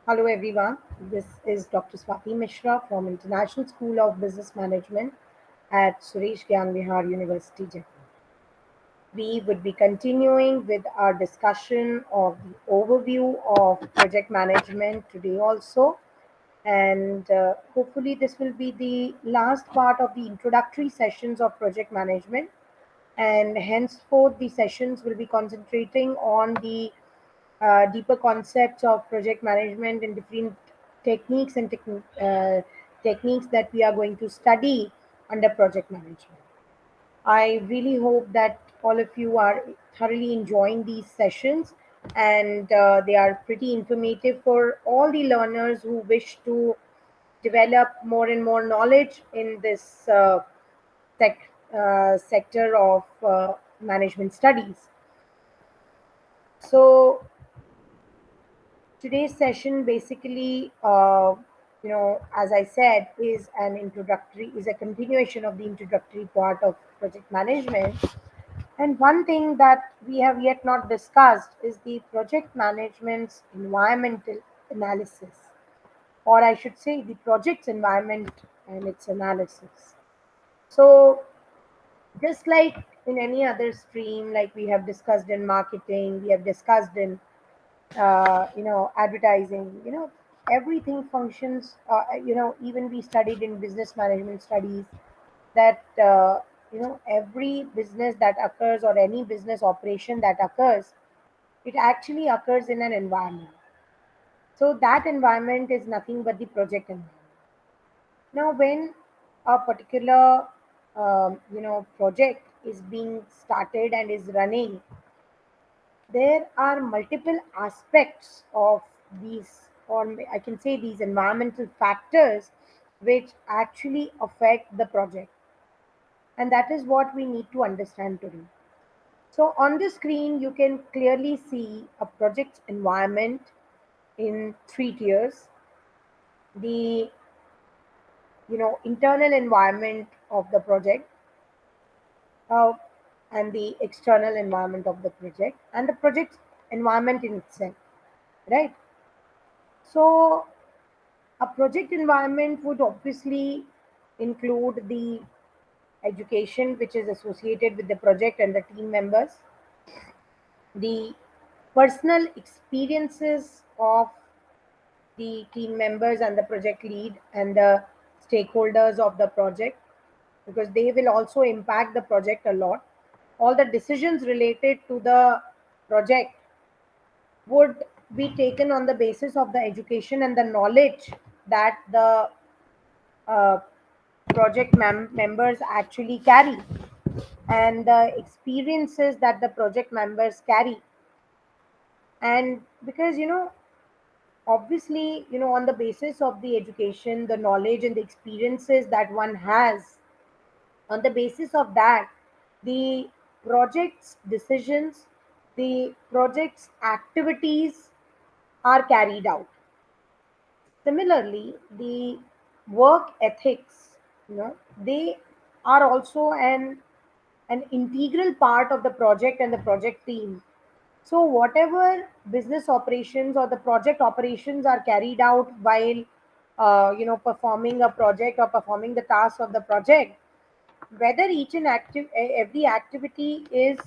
Hello everyone, this is Dr. Swati Mishra from International School of Business Management at Suresh Gyan Vihar University, Jaipur. We would be continuing with our discussion of the overview of project management today also, and hopefully this will be the last part of the introductory sessions of project management, and henceforth the sessions will be concentrating on the deeper concepts of project management and different techniques and techniques that we are going to study under project management. I really hope that all of you are thoroughly enjoying these sessions, and they are pretty informative for all the learners who wish to develop more and more knowledge in this sector of management studies. So, today's session basically, as I said, is a continuation of the introductory part of project management. And one thing that we have yet not discussed is the project management's environmental analysis, or I should say, the project's environment and its analysis. So, just like in any other stream, like we have discussed in marketing, we have discussed in advertising, everything functions, even we studied in business management studies that every business that occurs or any business operation that occurs, it actually occurs in an environment. So that environment is nothing but the project environment. Now when a particular project is being started and is running, there are multiple aspects of these, or I can say these environmental factors, which actually affect the project. And that is what we need to understand today. So, on the screen, you can clearly see a project's environment in three tiers: the internal environment of the project, uh, and the external environment of the project, and the project's environment in itself, right? So, a project environment would obviously include the education which is associated with the project and the team members, the personal experiences of the team members and the project lead and the stakeholders of the project, because they will also impact the project a lot. All the decisions related to the project would be taken on the basis of the education and the knowledge that the uh, members actually carry, and the experiences that the project members carry. And because obviously, on the basis of the education, the knowledge and the experiences that one has, on the basis of that, the project's decisions, the project's activities are carried out. Similarly, the work ethics, they are also an integral part of the project and the project team. So whatever business operations or the project operations are carried out while performing a project or performing the tasks of the project, whether every activity is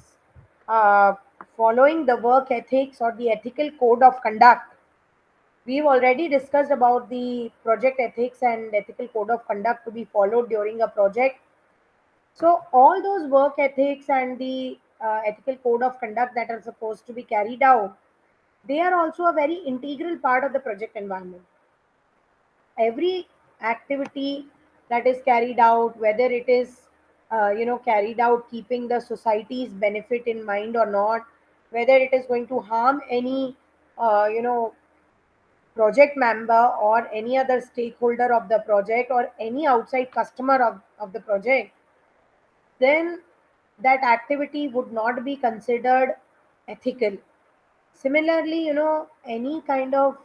uh, following the work ethics or the ethical code of conduct. We've already discussed about the project ethics and ethical code of conduct to be followed during a project. So, all those work ethics and the ethical code of conduct that are supposed to be carried out, they are also a very integral part of the project environment. Every activity that is carried out, whether it is carried out keeping the society's benefit in mind or not, whether it is going to harm any uh, you know project member or any other stakeholder of the project or any outside customer of the project, then that activity would not be considered ethical. Similarly, any kind of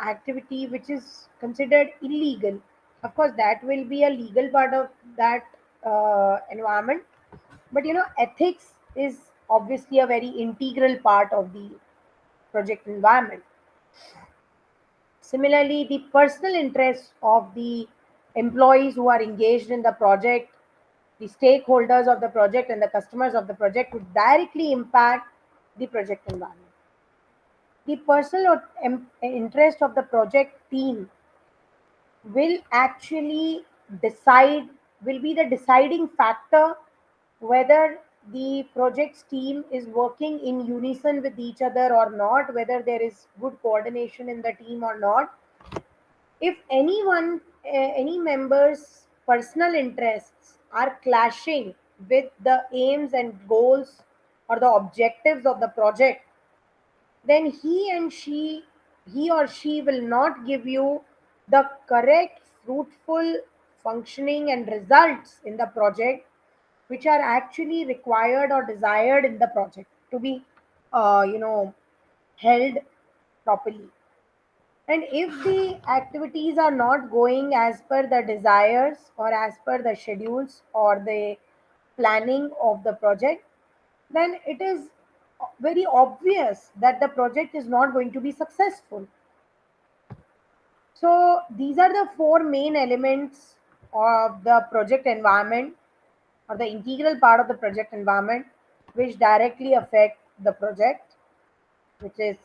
activity which is considered illegal, of course that will be a legal part of that environment. But ethics is obviously a very integral part of the project environment. Similarly, the personal interests of the employees who are engaged in the project, the stakeholders of the project, and the customers of the project would directly impact the project environment. The personal interest of the project team will actually decide, will be the deciding factor whether the project's team is working in unison with each other or not, whether there is good coordination in the team or not. If any members personal interests are clashing with the aims and goals or the objectives of the project, then he or she will not give you the correct fruitful functioning and results in the project which are actually required or desired in the project to be you know held properly. And if the activities are not going as per the desires or as per the schedules or the planning of the project, then it is very obvious that the project is not going to be successful. So, these are the four main elements of the project environment or the integral part of the project environment which directly affect the project, which is,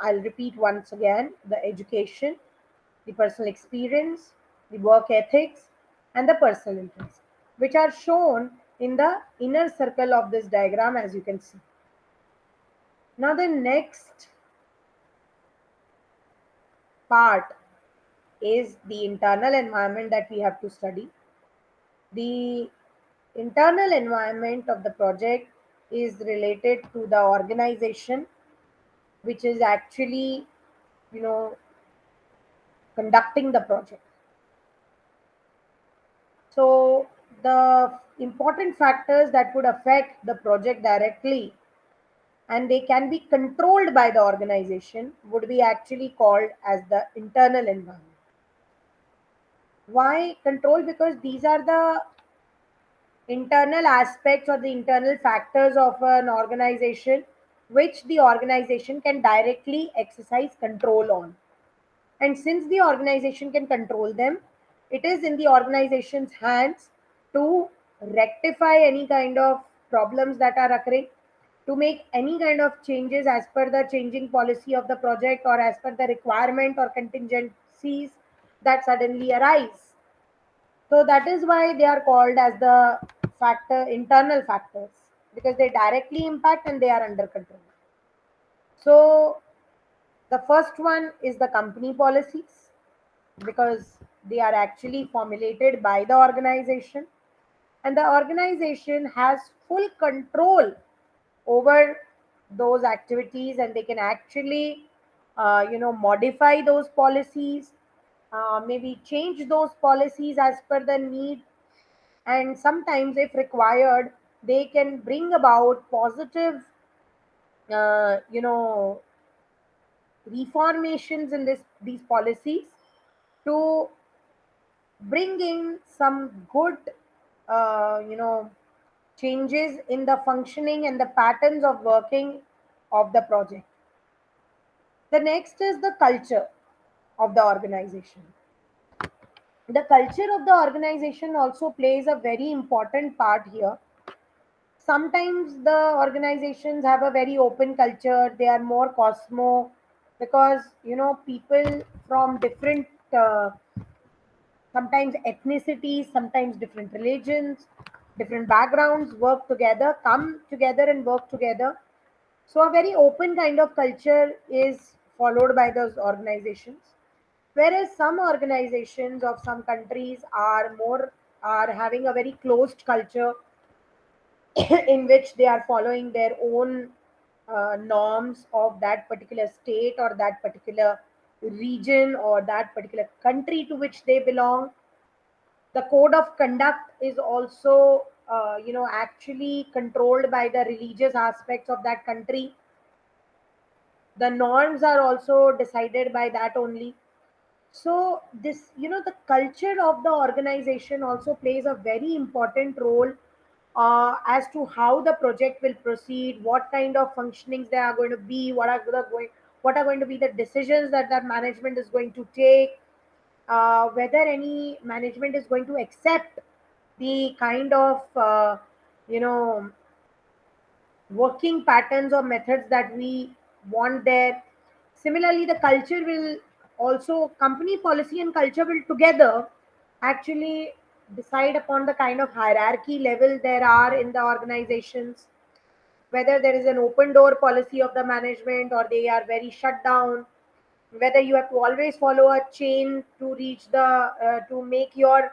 I'll repeat once again, the education, the personal experience, the work ethics, and the personal interest, which are shown in the inner circle of this diagram as you can see. Now, the next part is the internal environment that we have to study. The internal environment of the project is related to the organization, which is actually, you know, conducting the project. So, the important factors that would affect the project directly and they can be controlled by the organization would be actually called as the internal environment. Why control? Because these are the internal aspects or the internal factors of an organization which the organization can directly exercise control on. And since the organization can control them, it is in the organization's hands to rectify any kind of problems that are occurring, to make any kind of changes as per the changing policy of the project or as per the requirement or contingencies that suddenly arise. So that is why they are called as the factor internal factors, because they directly impact and they are under control. So the first one is the company policies, because they are actually formulated by the organization, and the organization has full control over those activities, and they can actually modify those policies, maybe change those policies as per the need, and sometimes if required they can bring about positive uh, you know reformations in these policies to bring in some good changes in the functioning and the patterns of working of the project. The next is the culture of the organization. The culture of the organization also plays a very important part here. Sometimes the organizations have a very open culture, they are more cosmo, because people from different sometimes ethnicities, sometimes different religions, different backgrounds work together, come together and work together. So a very open kind of culture is followed by those organizations. Whereas some organizations of some countries are having a very closed culture in which they are following their own norms of that particular state or that particular region or that particular country to which they belong. The code of conduct is also actually controlled by the religious aspects of that country. The norms are also decided by that only. So this, the culture of the organization also plays a very important role as to how the project will proceed, what kind of functionings they are going to be, what are the going, what are going to be the decisions that that management is going to take, whether any management is going to accept the kind of you know working patterns or methods that we want there. Similarly, the culture will also, company policy and culture will together actually decide upon the kind of hierarchy level there are in the organizations, whether there is an open door policy of the management or they are very shut down, whether you have to always follow a chain to reach the to make your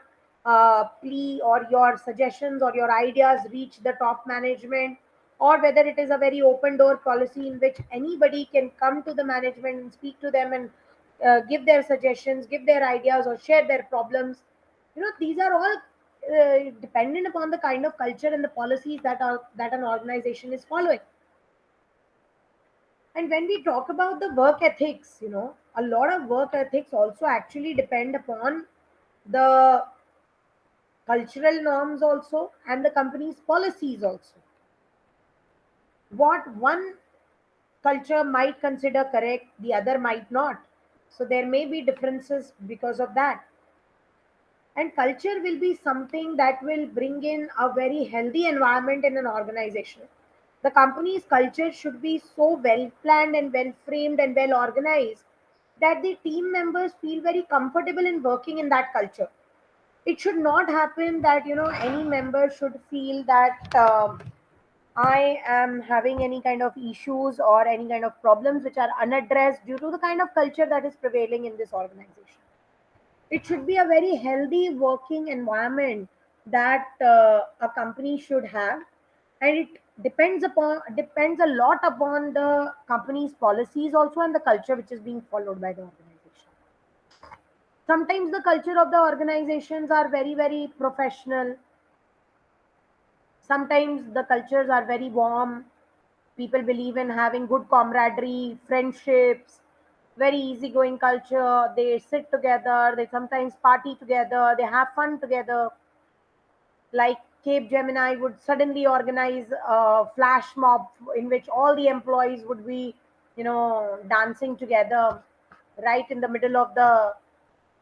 plea or your suggestions or your ideas reach the top management, or whether it is a very open door policy in which anybody can come to the management and speak to them and give their suggestions, give their ideas, or share their problems. These are all dependent upon the kind of culture and the policies that an organization is following. And when we talk about the work ethics, a lot of work ethics also actually depend upon the cultural norms also and the company's policies also. What one culture might consider correct, the other might not. So there may be differences because of that. And culture will be something that will bring in a very healthy environment in an organization. The company's culture should be so well planned and well framed and well organized that the team members feel very comfortable in working in that culture. It should not happen that any member should feel that I am having any kind of issues or any kind of problems which are unaddressed due to the kind of culture that is prevailing in this organization. It should be a very healthy working environment that a company should have, and it depends a lot upon the company's policies also and the culture which is being followed by the organization. Sometimes the culture of the organizations are very very professional. Sometimes the cultures are very warm. People believe in having good camaraderie, friendships, very easygoing culture. They sit together, they sometimes party together, they have fun together. Like Cape Gemini would suddenly organize a flash mob in which all the employees would be, dancing together right in the middle of the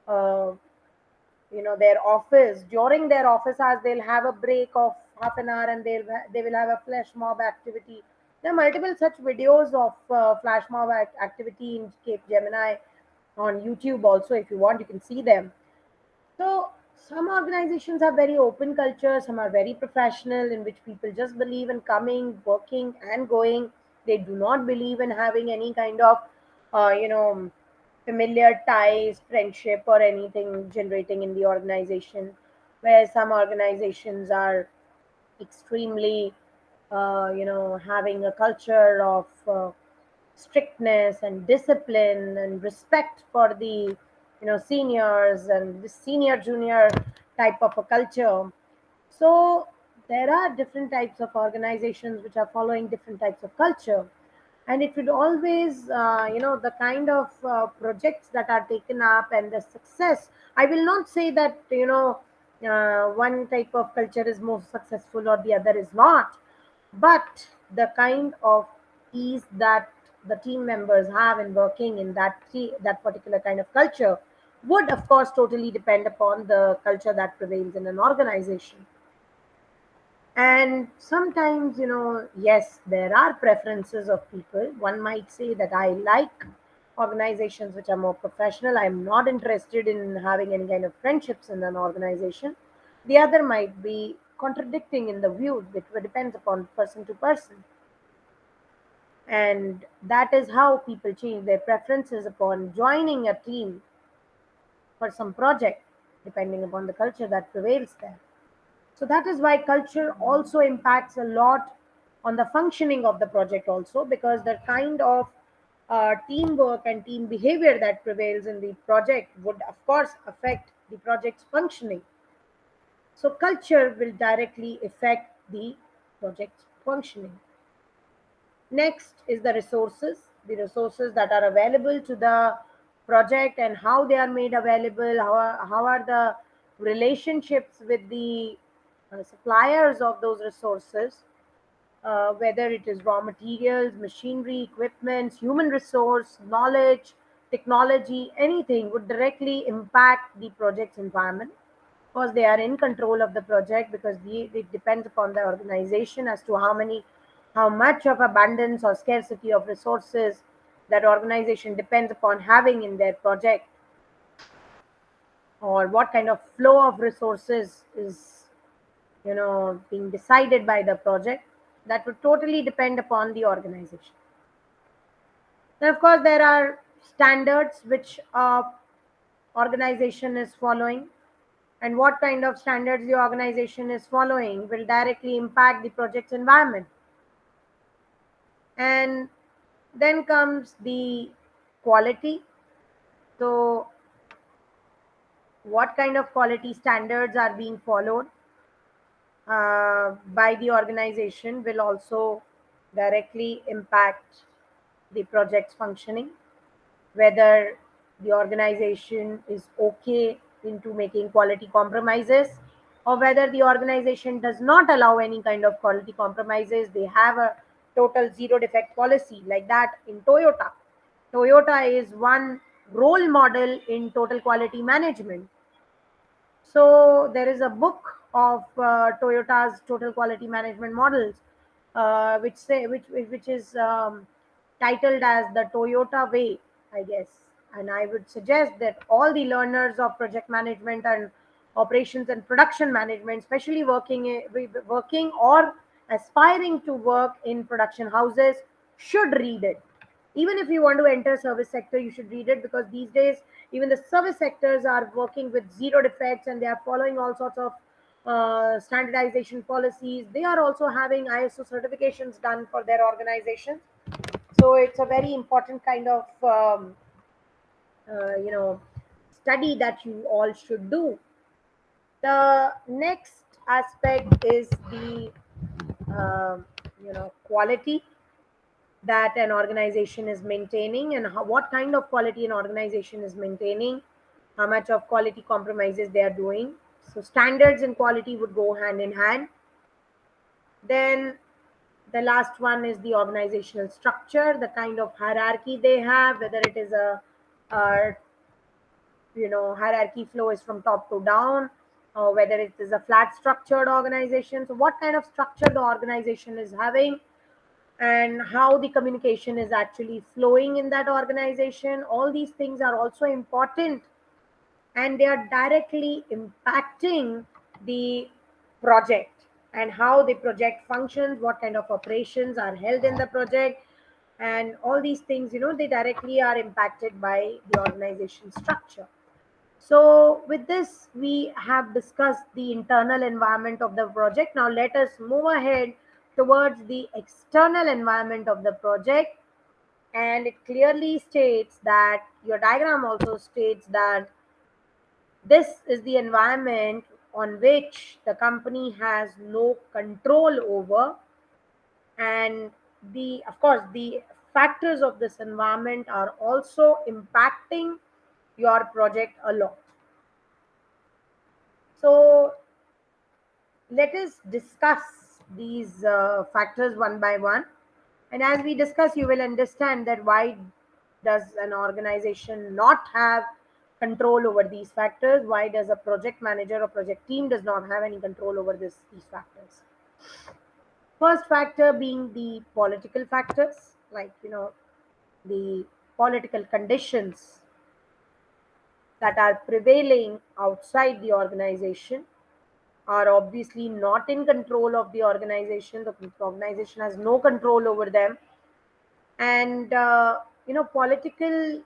uh, their office. During their office hours they'll have a break of half an hour and they will have a flash mob activity. There are multiple such videos of flash mob activity in Cape Gemini on YouTube also. If you want, you can see them. So some organizations have very open culture, some are very professional, in which people just believe in coming, working, and going. They do not believe in having any kind of, familiar ties, friendship, or anything generating in the organization. Where some organizations are extremely, having a culture of strictness and discipline and respect for the seniors and the senior junior type of a culture. So there are different types of organizations which are following different types of culture, and it will always the kind of projects that are taken up and the success. I will not say that one type of culture is more successful or the other is not, but the kind of ease that the team members have in working in that particular kind of culture would of course totally depend upon the culture that prevails in an organization. And sometimes, yes, there are preferences of people. One might say that I like organizations which are more professional. I'm not interested in having any kind of friendships in an organization. The other might be contradicting in the views, which depends upon person to person. And that is how people change their preferences upon joining a team for some project, depending upon the culture that prevails there. So that is why culture also impacts a lot on the functioning of the project also, because the kind of teamwork and team behavior that prevails in the project would of course affect the project's functioning. So culture will directly affect the project's functioning. Next is the resources that are available to the project and how they are made available, how are the relationships with the suppliers of those resources. whether it is raw materials, machinery, equipment, human resource, knowledge, technology, anything would directly impact the project's environment because they are in control of the project, because it depends upon the organization as to how much of abundance or scarcity of resources that organization depends upon having in their project, or what kind of flow of resources is being decided by the project. That would totally depend upon the organization. And of course there are standards which organization is following, and what kind of standards the organization is following will directly impact the project's environment. And then comes the quality. So what kind of quality standards are being followed by the organization will also directly impact the project's functioning, whether the organization is okay into making quality compromises, or whether the organization does not allow any kind of quality compromises. They have a total zero defect policy, like that in Toyota. Toyota is one role model in total quality management. So there is a book of Toyota's total quality management models, which is titled as the Toyota Way, I guess. And I would suggest that all the learners of project management and operations and production management, especially working or aspiring to work in production houses, should read it. Even if you want to enter service sector, you should read it, because these days even the service sectors are working with zero defects, and they are following all sorts of standardization policies. They are also having ISO certifications done for their organizations. So it's a very important kind of uh, you know study that you all should do. The next aspect is the quality that an organization is maintaining, and what kind of quality an organization is maintaining, how much of quality compromises they are doing. So standards and quality would go hand in hand. Then the last one is the organizational structure, the kind of hierarchy they have, whether it is a hierarchy flow is from top to down, or whether it is a flat structured organization. So what kind of structure the organization is having, and how the communication is actually flowing in that organization. All these things are also important, and they are directly impacting the project and how the project functions, what kind of operations are held in the project, and all these things, they directly are impacted by the organization structure. So with this, we have discussed the internal environment of the project. Now let us move ahead towards the external environment of the project. And it clearly states that, your diagram also states that this is the environment on which the company has no control over. And of course, the factors of this environment are also impacting your project a lot. So let us discuss these factors one by one. And as we discuss, you will understand that why does an organization not have control over these factors? Why does a project manager or project team does not have any control over these factors? First factor being the political factors, like the political conditions that are prevailing outside the organization are obviously not in control of the organization. The organization has no control over them. And political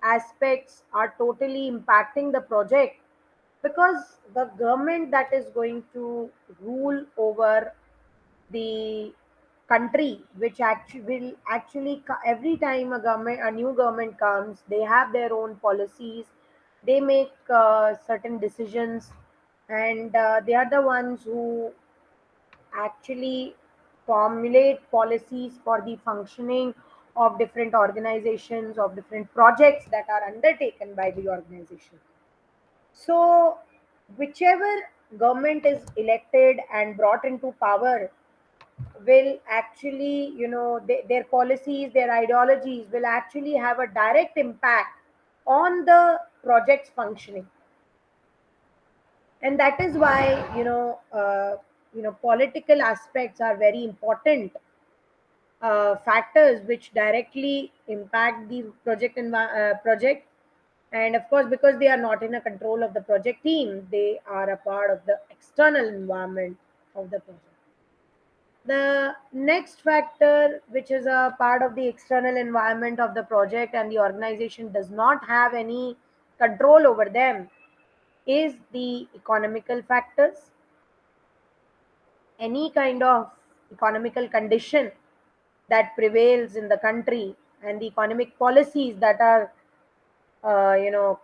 aspects are totally impacting the project, because the government that is going to rule over the country, which actually will actually every time a new government comes, they have their own policies, they make certain decisions, and they are the ones who actually formulate policies for the functioning of different organizations, of different projects that are undertaken by the organization. So whichever government is elected and brought into power, will actually, their policies, their ideologies will actually have a direct impact on the project's functioning. And that is why, political aspects are very important factors which directly impact the project. And of course, because they are not in a control of the project team, they are a part of the external environment of the project. The next factor, which is a part of the external environment of the project and the organization does not have any control over them, is the economical factors. Any kind of economical condition that prevails in the country and the economic policies that are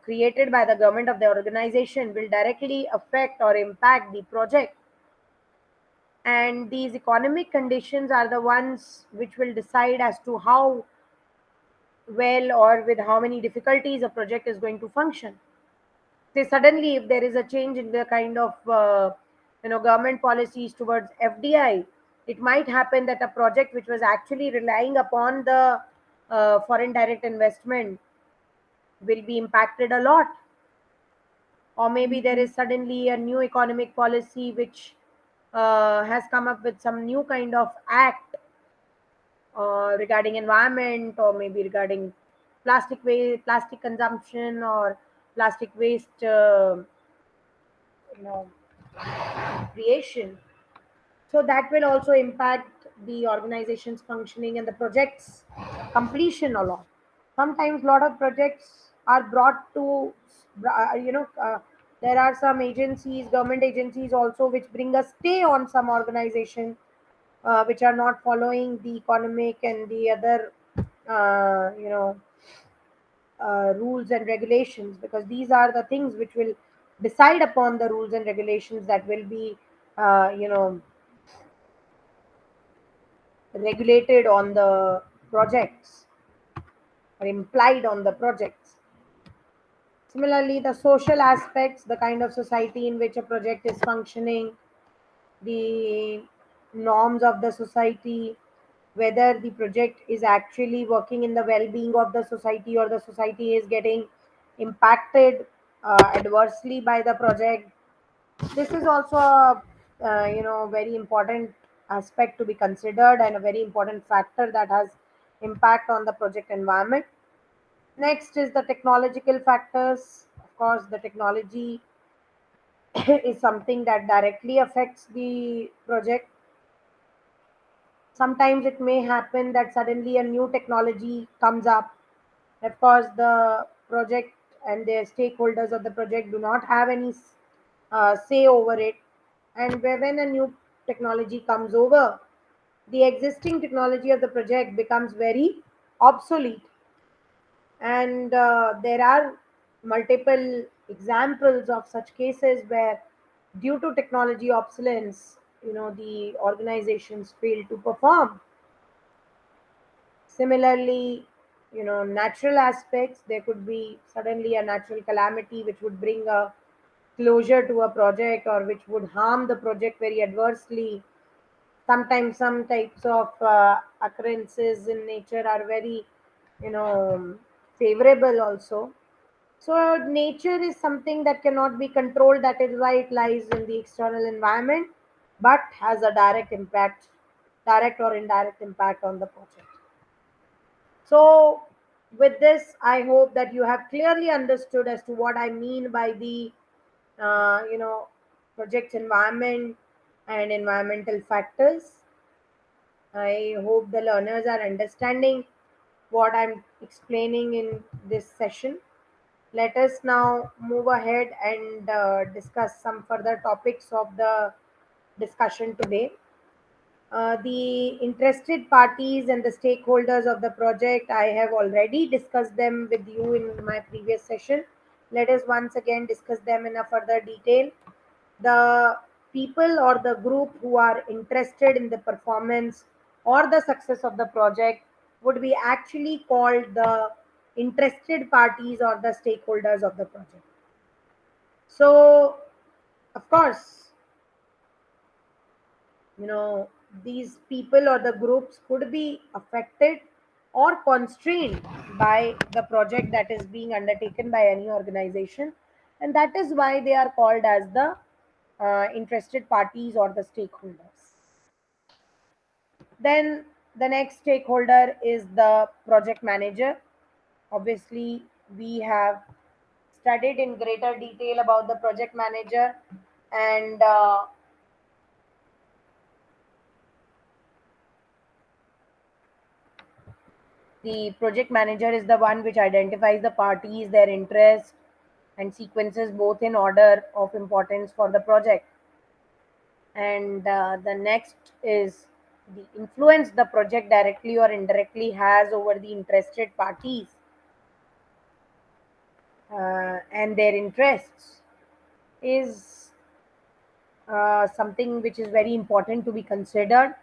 created by the government of the organization will directly affect or impact the project. And these economic conditions are the ones which will decide as to how well or with how many difficulties a project is going to function. Say suddenly, if there is a change in the kind of government policies towards FDI, it might happen that a project which was actually relying upon the foreign direct investment will be impacted a lot. Or maybe there is suddenly a new economic policy which has come up with some new kind of act regarding environment, or maybe regarding plastic waste, plastic consumption, or plastic waste you know creation. So that will also impact the organization's functioning and the project's completion a lot. Sometimes a lot of projects are brought to, there are some agencies, government agencies also, which bring a stay on some organization which are not following the economic and the other, uh, you know, rules and regulations, because these are the things which will decide upon the rules and regulations that will be, uh, you know, regulated on the projects or implied on the projects. Similarly, the social aspects, the kind of society in which a project is functioning, the norms of the society, whether the project is actually working in the well being of the society or the society is getting impacted adversely by the project. This is also a very important aspect to be considered and a very important factor that has impact on the project environment. Next is the technological factors. Of course, the technology is something that directly affects the project. Sometimes it may happen that suddenly a new technology comes up. Of course, the project and the stakeholders of the project do not have any say over it. And when a new technology comes over, the existing technology of the project becomes very obsolete. And there are multiple examples of such cases where, due to technology obsolescence, the organizations fail to perform. Similarly, natural aspects, there could be suddenly a natural calamity which would bring a closure to a project or which would harm the project very adversely. Sometimes some types of occurrences in nature are very, favorable also. So nature is something that cannot be controlled. That is why it lies in the external environment, but has a direct impact, direct or indirect impact on the project. So, with this, I hope that you have clearly understood as to what I mean by the, uh, you know, project environment and environmental factors. I hope the learners are understanding what I'm explaining in this session. Let us now move ahead and discuss some further topics of the discussion today. The interested parties and the stakeholders of the project, I have already discussed them with you in my previous session. Let us once again discuss them in a further detail. The people or the group who are interested in the performance or the success of the project would be actually called the interested parties or the stakeholders of the project. So, of course, you know these people or the groups could be affected or constrained by the project that is being undertaken by any organization, and that is why they are called as the interested parties or the stakeholders. Then the next stakeholder is the project manager. Obviously, we have studied in greater detail about the project manager, and the project manager is the one which identifies the parties, their interests, and sequences both in order of importance for the project. And the next is the influence the project directly or indirectly has over the interested parties and their interests is something which is very important to be considered.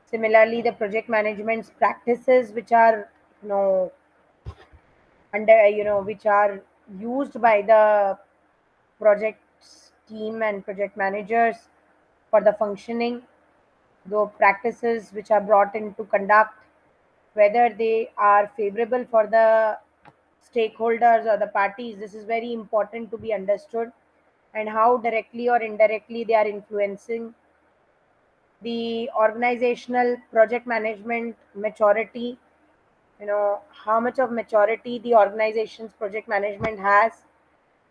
Similarly, the project management's practices, which are you know which are used by the projects team and project managers for the functioning, the practices which are brought in to conduct, whether they are favorable for the stakeholders or the parties. This is very important to be understood, and how directly or indirectly they are influencing the organizational project management maturity, how much of maturity the organization's project management has,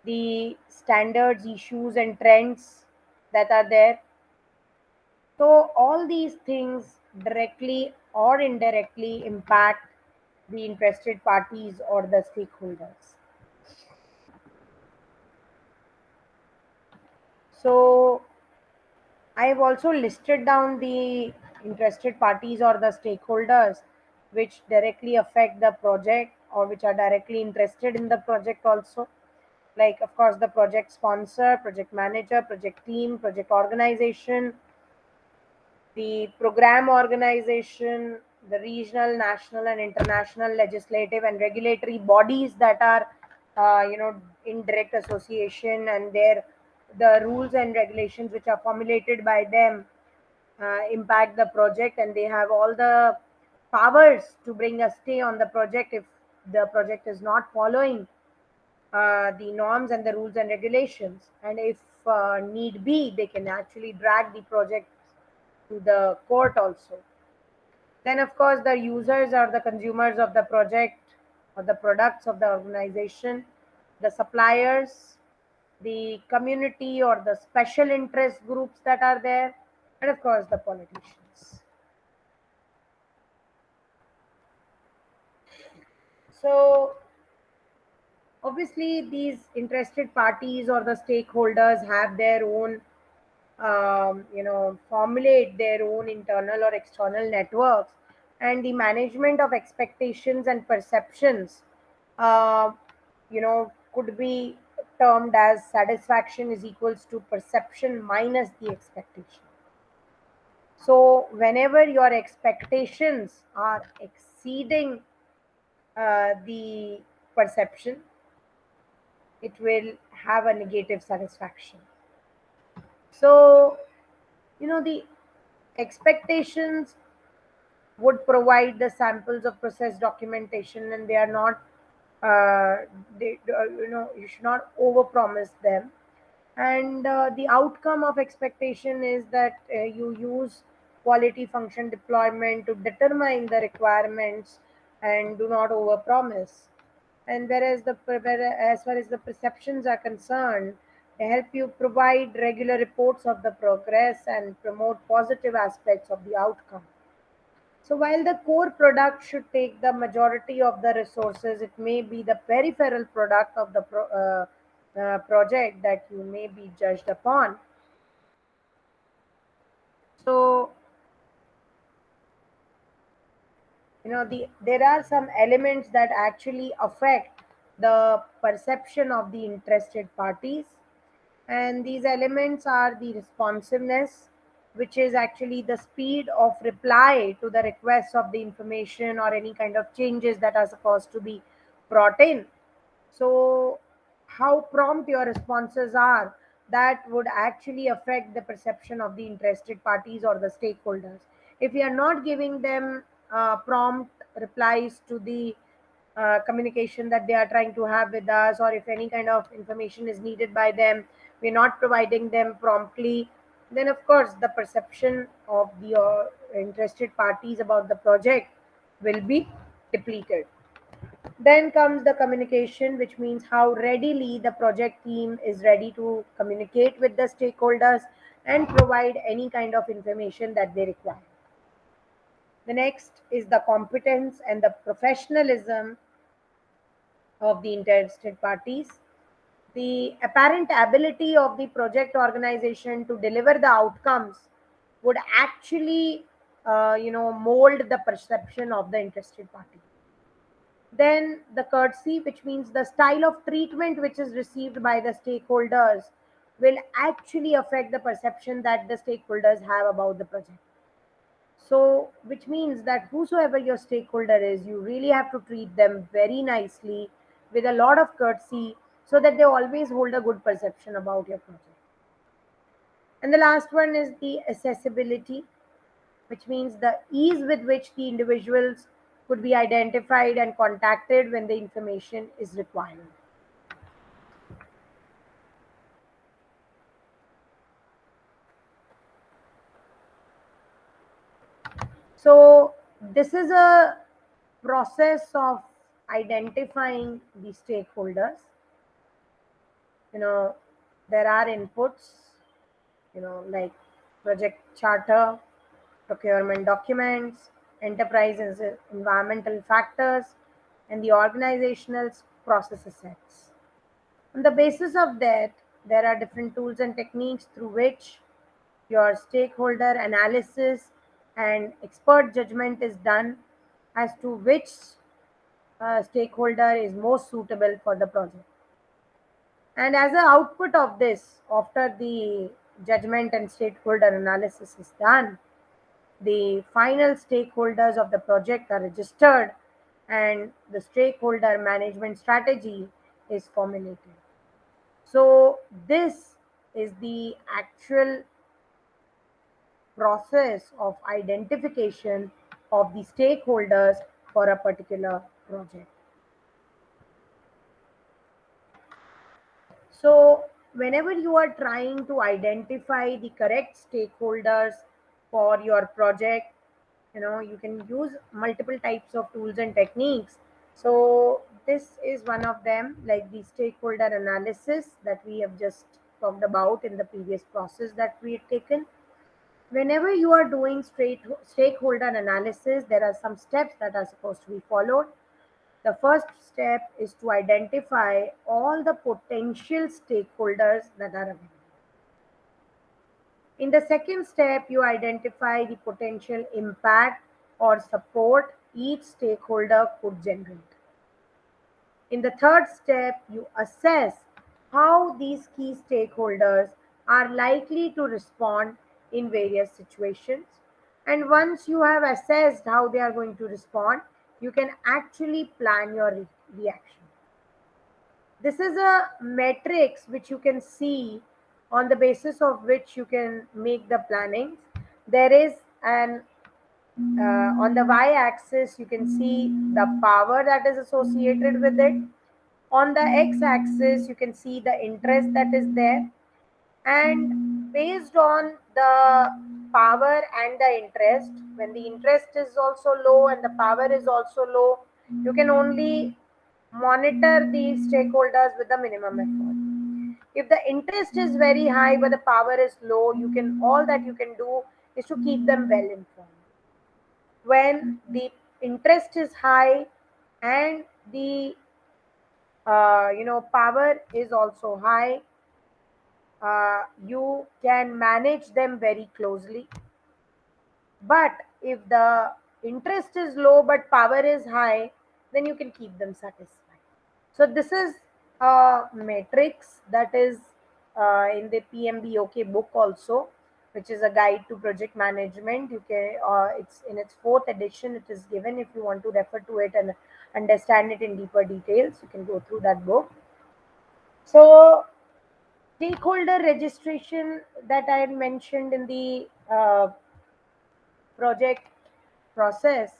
the standards, issues, and trends that are there. So all these things directly or indirectly impact the interested parties or the stakeholders. So I have also listed down the interested parties or the stakeholders which directly affect the project or which are directly interested in the project also. Like, of course, the project sponsor, project manager, project team, project organization, the program organization, the regional, national, and international legislative and regulatory bodies that are, in direct association, and the rules and regulations which are formulated by them impact the project, and they have all the powers to bring a stay on the project if the project is not following the norms and the rules and regulations. And if need be, they can actually drag the project to the court also. Then, of course, the users or the consumers of the project or the products of the organization, the suppliers, the community or the special interest groups that are there, and of course, the politicians. So, obviously, these interested parties or the stakeholders have their own, formulate their own internal or external networks, and the management of expectations and perceptions, could be termed as satisfaction is equals to perception minus the expectation. So, whenever your expectations are exceeding the perception, it will have a negative satisfaction. So, the expectations would provide the samples of process documentation, and they are not you should not over promise them. And the outcome of expectation is that you use quality function deployment to determine the requirements and do not over promise. And as far as the perceptions are concerned, they help you provide regular reports of the progress and promote positive aspects of the outcome. So while the core product should take the majority of the resources, it may be the peripheral product of the project that you may be judged upon. So, there are some elements that actually affect the perception of the interested parties, and these elements are the responsiveness, which is actually the speed of reply to the requests of the information or any kind of changes that are supposed to be brought in. So how prompt your responses are that would actually affect the perception of the interested parties or the stakeholders. If we are not giving them prompt replies to the communication that they are trying to have with us, or if any kind of information is needed by them, we're not providing them promptly, then of course the perception of the interested parties about the project will be depleted. Then comes the communication, which means how readily the project team is ready to communicate with the stakeholders and provide any kind of information that they require. The next is the competence and the professionalism of the interested parties. The apparent ability of the project organization to deliver the outcomes would actually, mold the perception of the interested party. Then the courtesy, which means the style of treatment which is received by the stakeholders, will actually affect the perception that the stakeholders have about the project. So, which means that whosoever your stakeholder is, you really have to treat them very nicely with a lot of courtesy so that they always hold a good perception about your project. And the last one is the accessibility, which means the ease with which the individuals could be identified and contacted when the information is required. So, this is a process of identifying the stakeholders. You know, there are inputs, like project charter, procurement documents, enterprise environmental factors, and the organizational process assets. On the basis of that, there are different tools and techniques through which your stakeholder analysis and expert judgment is done as to which stakeholder is most suitable for the project. And as an output of this, after the judgment and stakeholder analysis is done, the final stakeholders of the project are registered and the stakeholder management strategy is formulated. So, this is the actual process of identification of the stakeholders for a particular project. So, whenever you are trying to identify the correct stakeholders for your project, you can use multiple types of tools and techniques. So, this is one of them, like the stakeholder analysis that we have just talked about in the previous process that we had taken. Whenever you are doing stakeholder analysis, there are some steps that are supposed to be followed. The first step is to identify all the potential stakeholders that are available. In the second step, you identify the potential impact or support each stakeholder could generate. In the third step, you assess how these key stakeholders are likely to respond in various situations. And once you have assessed how they are going to respond, you can actually plan your reaction. This is a matrix which you can see, on the basis of which you can make the plannings. There is an On the y axis, you can see the power that is associated with it. On the x axis, you can see the interest that is there. And based on the power and the interest, when the interest is also low and the power is also low, you can only monitor these stakeholders with the minimum effort. If the interest is very high but the power is low, you can all that you can do is to keep them well informed. When the interest is high and the power is also high, you can manage them very closely. But if the interest is low but power is high, then you can keep them satisfied. So this is a matrix that is in the PMBOK book also, which is a guide to project management. You can It's in its fourth edition. It is given. If you want to refer to it and understand it in deeper details, you can go through that book. So stakeholder registration that I had mentioned in the project process,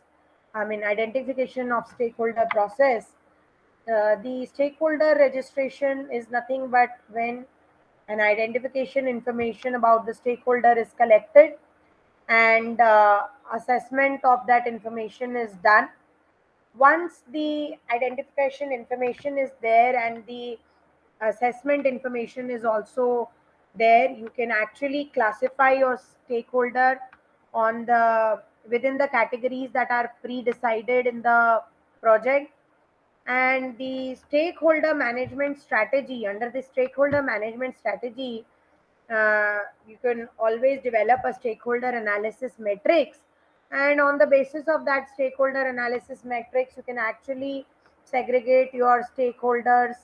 I mean, identification of stakeholder process. The stakeholder registration is nothing but when an identification information about the stakeholder is collected and assessment of that information is done. Once the identification information is there and the assessment information is also there, you can actually classify your stakeholder on the within the categories that are pre-decided in the project. And the stakeholder management strategy, under the stakeholder management strategy, you can always develop a stakeholder analysis matrix, and on the basis of that stakeholder analysis matrix you can actually segregate your stakeholders.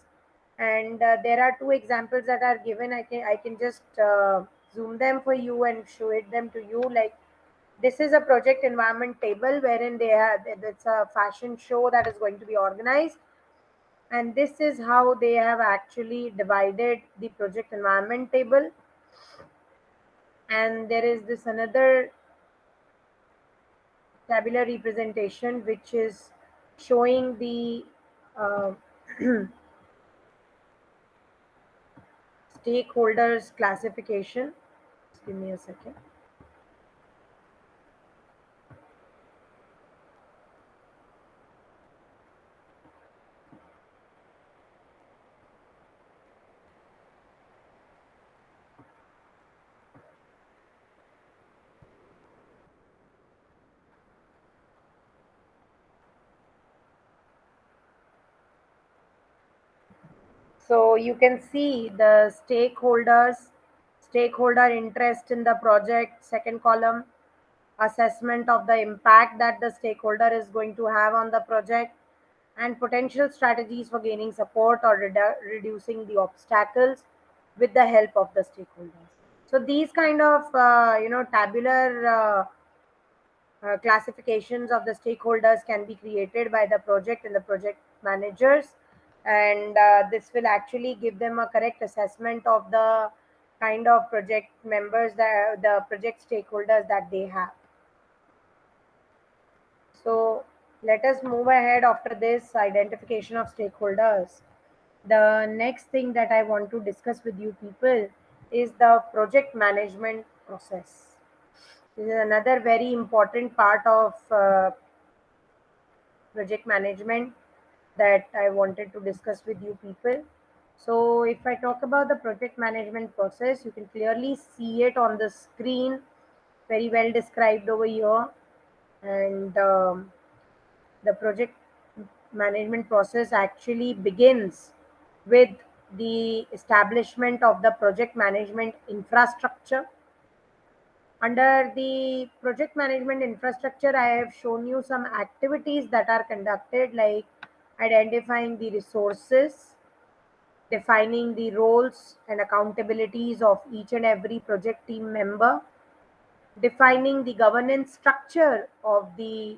And there are two examples that are given. I can just zoom them for you and show it them to you. Like, this is a project environment table wherein they have, it's a fashion show that is going to be organized, and this is how they have actually divided the project environment table. And there is this another tabular representation which is showing the uh, stakeholders classification. Just give me a second. So you can see the stakeholder interest in the project, second column, assessment of the impact that the stakeholder is going to have on the project, and potential strategies for gaining support or reducing the obstacles with the help of the stakeholders. So these kind of tabular classifications of the stakeholders can be created by the project and the project managers, and this will actually give them a correct assessment of the kind of project members, the project stakeholders that they have. So let us move ahead after this identification of stakeholders. The next thing that I want to discuss with you people is the project management process. This is another very important part of project management that I wanted to discuss with you people. So, if I talk about the project management process, you can clearly see it on the screen, very well described over here. And the project management process actually begins with the establishment of the project management infrastructure. Under the project management infrastructure, I have shown you some activities that are conducted, like identifying the resources, defining the roles and accountabilities of each and every project team member, defining the governance structure of the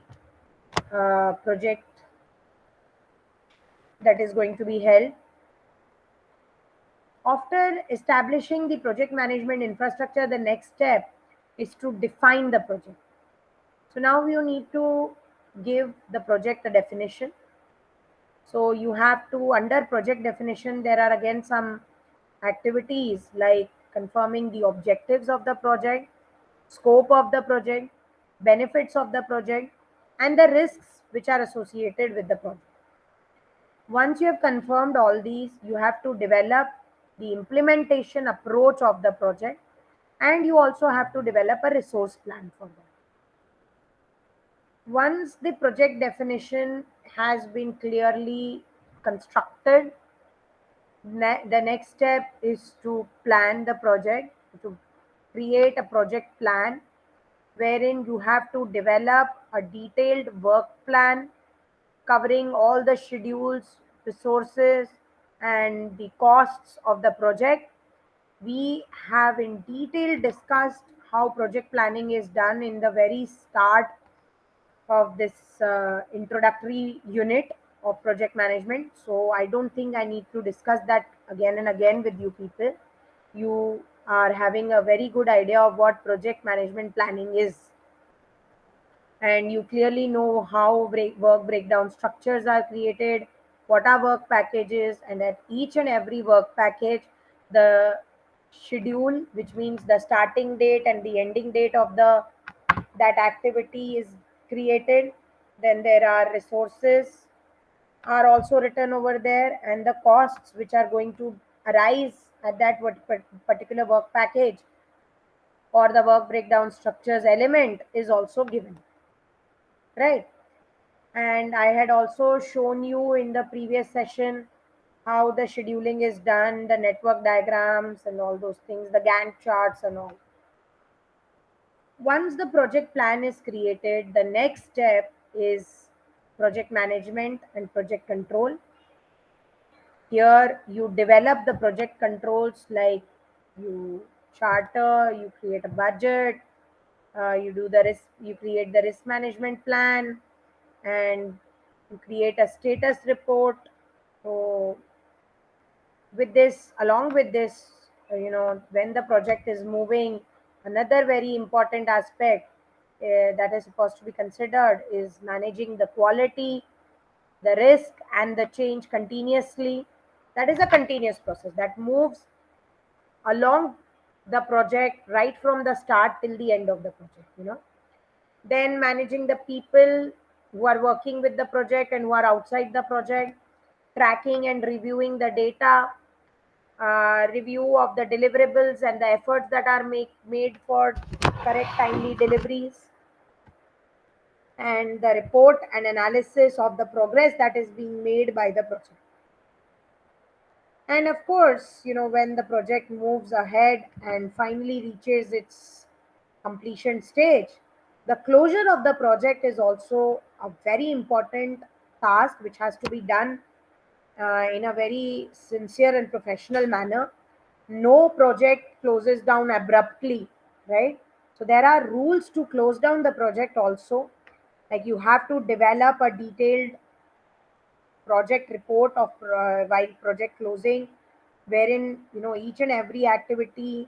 project that is going to be held. After establishing the project management infrastructure, the next step is to define the project. So now you need to give the project a definition. So you have to, under project definition, there are again some activities like confirming the objectives of the project, scope of the project, benefits of the project, and the risks which are associated with the project. Once you have confirmed all these, you have to develop the implementation approach of the project, and you also have to develop a resource plan for that. Once the project definition has been clearly constructed, the next step is to plan the project, to create a project plan wherein you have to develop a detailed work plan covering all the schedules, resources, and the costs of the project. We have in detail discussed how project planning is done in the very start of this introductory unit of project management. So I don't think I need to discuss that again and again with you people. you are having a very good idea of what project management planning is, and you clearly know how work breakdown structures are created, what are work packages, and at each and every work package, the schedule, which means the starting date and the ending date of the that activity is created. Then there are resources are also written over there, and the costs which are going to arise at that particular work package or the work breakdown structures element is also given, right? And I had also shown you in the previous session how the scheduling is done, the network diagrams and all those things, the Gantt charts and all. Once the project plan is created, the next step is project management and project control. Here you develop the project controls, like you charter, you create a budget, you create the risk management plan, and you create a status report. So with this, along with this, when the project is moving, another very important aspect that is supposed to be considered is managing the quality, the risk, and the change continuously. That is a continuous process that moves along the project right from the start till the end of the project. Then managing the people who are working with the project and who are outside the project, tracking and reviewing the data, review of the deliverables and the efforts that are made for correct timely deliveries, and the report and analysis of the progress that is being made by the project. And of course, when the project moves ahead and finally reaches its completion stage, the closure of the project is also a very important task which has to be done in a very sincere and professional manner. No project closes down abruptly, right? So there are rules to close down the project also. Like you have to develop a detailed project report of while project closing, wherein each and every activities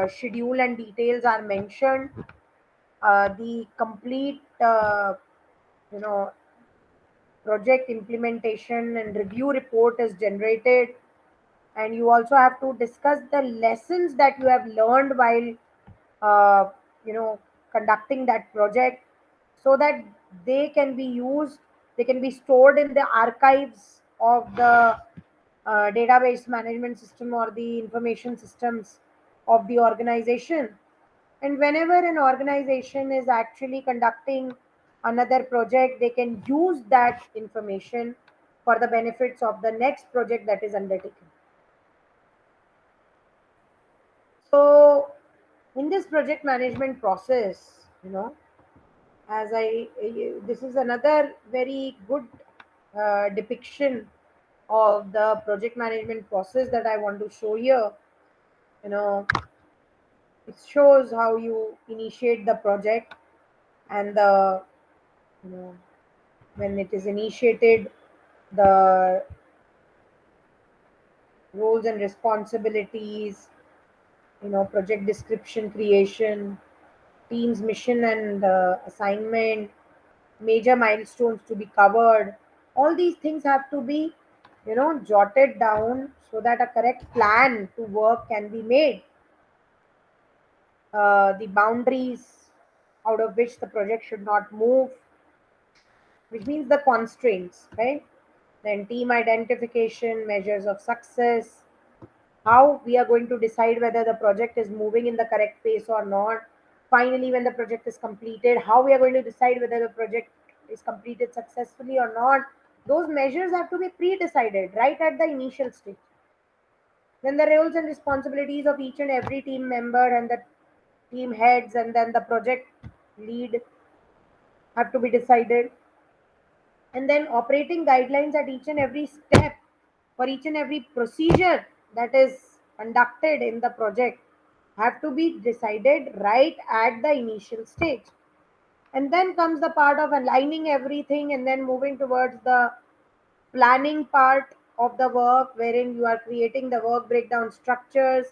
schedule and details are mentioned. The complete you know project implementation and review report is generated, and you also have to discuss the lessons that you have learned while uh, you know conducting that project, so that they can be used, they can be stored in the archives of the database management system or the information systems of the organization. And whenever an organization is actually conducting another project, they can use that information for the benefits of the next project that is undertaken. So, in this project management process, as this is another very good depiction of the project management process that I want to show here. You know, it shows how you initiate the project, and the you know when it is initiated, the roles and responsibilities, project description creation, team's mission and assignment, major milestones to be covered. All these things have to be, jotted down so that a correct plan to work can be made. The boundaries out of which the project should not move, which means the constraints, right? Then team identification, measures of success, how we are going to decide whether the project is moving in the correct pace or not. Finally, when the project is completed, how we are going to decide whether the project is completed successfully or not. Those measures have to be pre-decided right at the initial stage. Then the roles and responsibilities of each and every team member and the team heads and then the project lead have to be decided. And then operating guidelines at each and every step for each and every procedure that is conducted in the project have to be decided right at the initial stage. And then comes the part of aligning everything and then moving towards the planning part, of the work, wherein you are creating the work breakdown structures,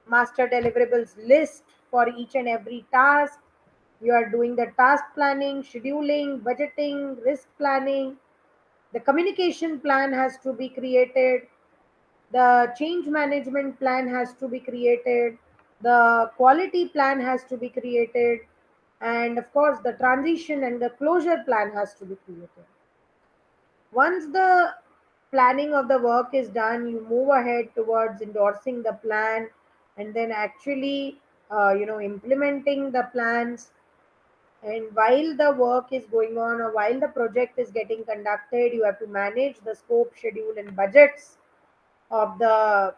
master deliverables list for each and every task. You are doing the task planning, scheduling, budgeting, risk planning. The communication plan has to be created. The change management plan has to be created. The quality plan has to be created. And of course, the transition and the closure plan has to be created. Once the planning of the work is done, you move ahead towards endorsing the plan, and then actually implementing the plans. And while the work is going on, or while the project is getting conducted, you have to manage the scope, schedule, and budgets of the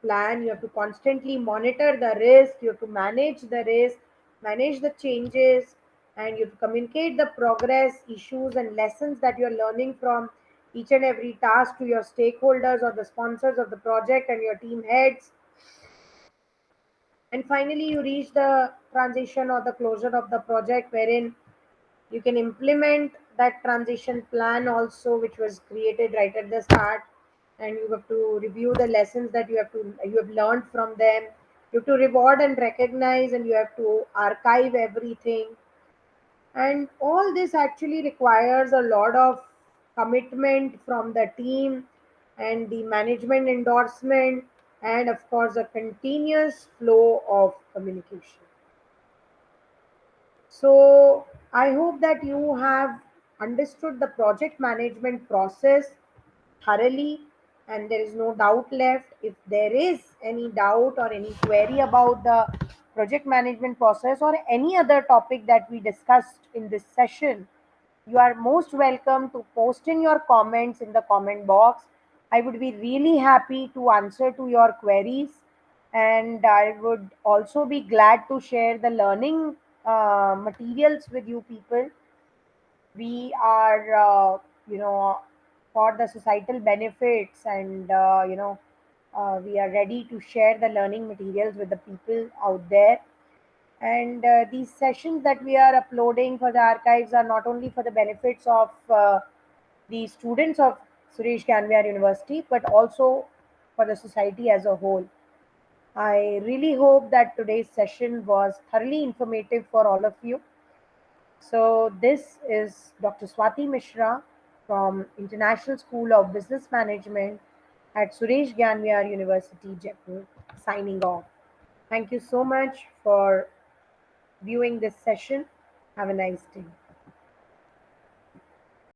plan. You have to constantly monitor the risk, you have to manage the risk, manage the changes, and you have to communicate the progress, issues, and lessons that you're learning from each and every task to your stakeholders or the sponsors of the project and your team heads. And finally, you reach the transition or the closure of the project, wherein you can implement that transition plan also, which was created right at the start. And you have to review the lessons that you have learned from them. You have to reward and recognize, and you have to archive everything. And all this actually requires a lot of commitment from the team and the management endorsement, and of course a continuous flow of communication. So I hope that you have understood the project management process thoroughly, and there is no doubt left. If there is any doubt or any query about the project management process or any other topic that we discussed in this session, you are most welcome to post in your comments in the comment box. I would be really happy to answer to your queries, and I would also be glad to share the learning materials with you people. We are, for the societal benefits, and we are ready to share the learning materials with the people out there. And these sessions that we are uploading for the archives are not only for the benefits of the students of Suresh Ganviar University, but also for the society as a whole. I really hope that today's session was thoroughly informative for all of you. So, this is Dr. Swati Mishra from International School of Business Management at Suresh Ganviar University, Jaipur, signing off. Thank you so much for viewing this session. Have a nice day.